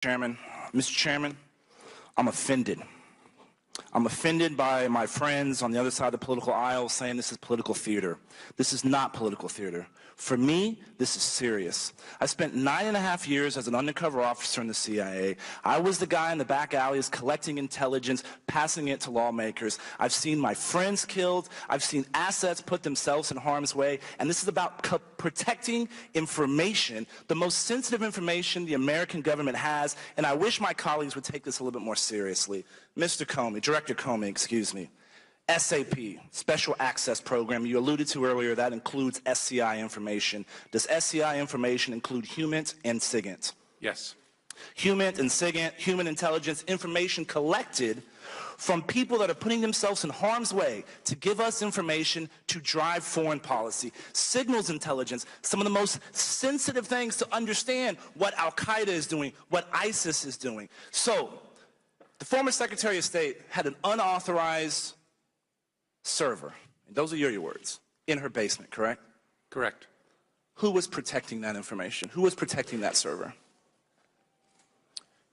Mr. Chairman, I'm offended. I'm offended by my friends on the other side of the political aisle saying this is political theater. This is not political theater. For me, this is serious. I spent 9.5 years as an undercover officer in the CIA. I was the guy in the back alleys collecting intelligence, passing it to lawmakers. I've seen my friends killed. I've seen assets put themselves in harm's way. And this is about protecting information, the most sensitive information the American government has. And I wish my colleagues would take this a little bit more seriously. Mr. Comey, Director Comey, excuse me. SAP, Special Access Program, you alluded to earlier, that includes SCI information. Does SCI information include HUMINT and SIGINT? Yes. HUMINT and SIGINT, human intelligence information collected from people that are putting themselves in harm's way to give us information to drive foreign policy. Signals intelligence, some of the most sensitive things to understand what Al-Qaeda is doing, what ISIS is doing. So, the former Secretary of State had an unauthorized server, and those are your words, in her basement, correct? Correct. Who was protecting that information? Who was protecting that server?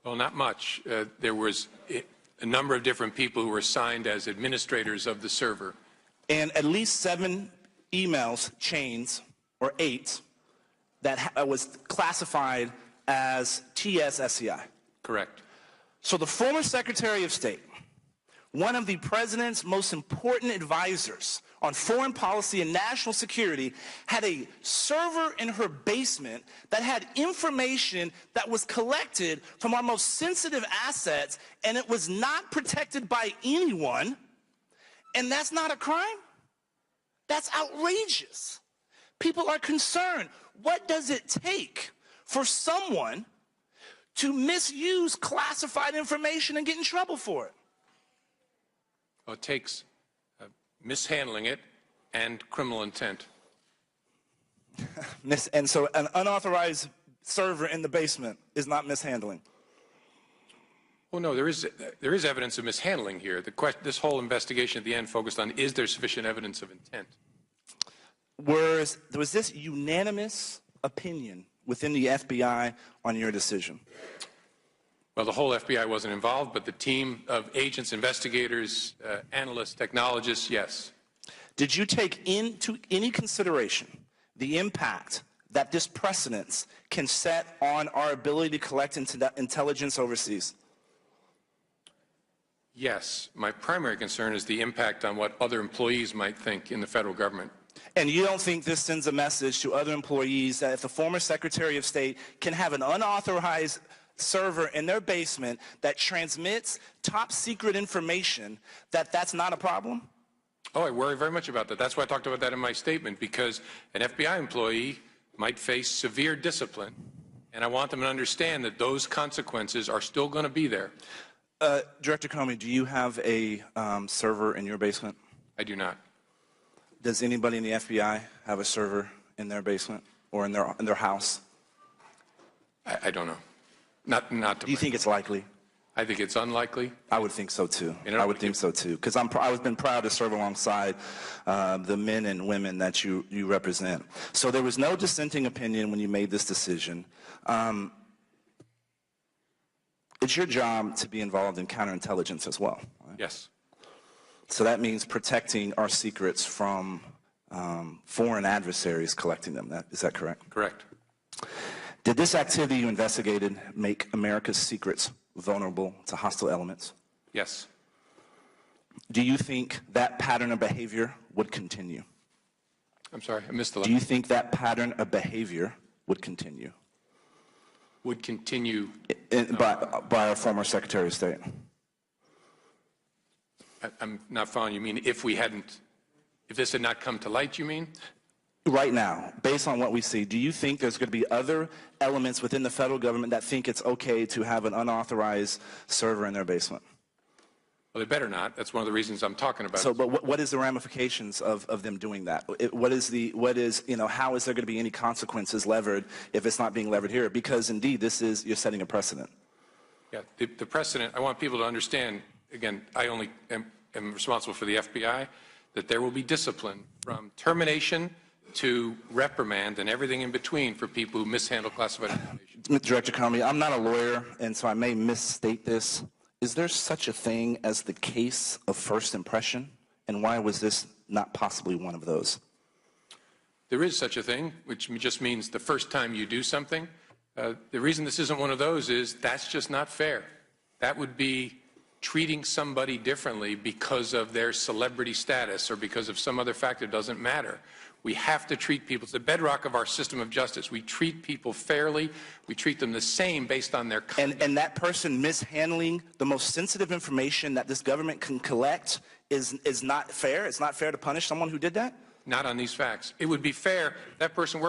Well, not much. There was a number of different people who were assigned as administrators of the server. And at least 7 emails chains, or 8, that was classified as TS-SCI. Correct. So the former Secretary of State, one of the president's most important advisors on foreign policy and national security, had a server in her basement that had information that was collected from our most sensitive assets, and it was not protected by anyone, and that's not a crime? That's outrageous. People are concerned. What does it take for someone to misuse classified information and get in trouble for it? Well, it takes mishandling it and criminal intent. And so an unauthorized server in the basement is not mishandling? Well, no, there is evidence of mishandling here. This whole investigation at the end focused on, is there sufficient evidence of intent? Was this unanimous opinion within the FBI on your decision? Well, the whole FBI wasn't involved, but the team of agents, investigators, analysts, technologists, yes. Did you take into any consideration the impact that this precedence can set on our ability to collect intelligence overseas? Yes. My primary concern is the impact on what other employees might think in the federal government. And you don't think this sends a message to other employees that if the former Secretary of State can have an unauthorized server in their basement that transmits top secret information, that's not a problem? Oh, I worry very much about that. That's why I talked about that in my statement, because an FBI employee might face severe discipline, and I want them to understand that those consequences are still going to be there. Director Comey, do you have a server in your basement? I do not. Does anybody in the FBI have a server in their basement or in their house? I don't know. Not Do you think it's likely? I think it's unlikely. I would think so too. I would think so too, because I've been proud to serve alongside the men and women that you represent. So there was no dissenting opinion when you made this decision. It's your job to be involved in counterintelligence as well, right? Yes. So that means protecting our secrets from foreign adversaries collecting them. Is that correct? Correct. Did this activity you investigated make America's secrets vulnerable to hostile elements? Yes. Do you think that pattern of behavior would continue? I'm sorry, I missed the last. Do you think that pattern of behavior would continue? Would continue? By our former Secretary of State. I'm not following. You mean if this had not come to light, you mean? Right now, based on what we see, do you think there's going to be other elements within the federal government that think it's okay to have an unauthorized server in their basement? Well, they better not. That's one of the reasons I'm talking about. So, but what is the ramifications of them doing that? How is there going to be any consequences levered if it's not being levered here? Because indeed, you're setting a precedent. Yeah, the precedent, I want people to understand, again, I only am responsible for the FBI, that there will be discipline from termination to reprimand and everything in between for people who mishandle classified information. Mr. Director Comey, I'm not a lawyer, and so I may misstate this. Is there such a thing as the case of first impression? And why was this not possibly one of those? There is such a thing, which just means the first time you do something. The reason this isn't one of those is that's just not fair. That would be treating somebody differently because of their celebrity status or because of some other factor. Doesn't matter. We have to treat people. It's the bedrock of our system of justice. We treat people fairly. We treat them the same based on their conduct. And that person mishandling the most sensitive information that this government can collect is not fair? It's not fair to punish someone who did that? Not on these facts. It would be fair. That person worked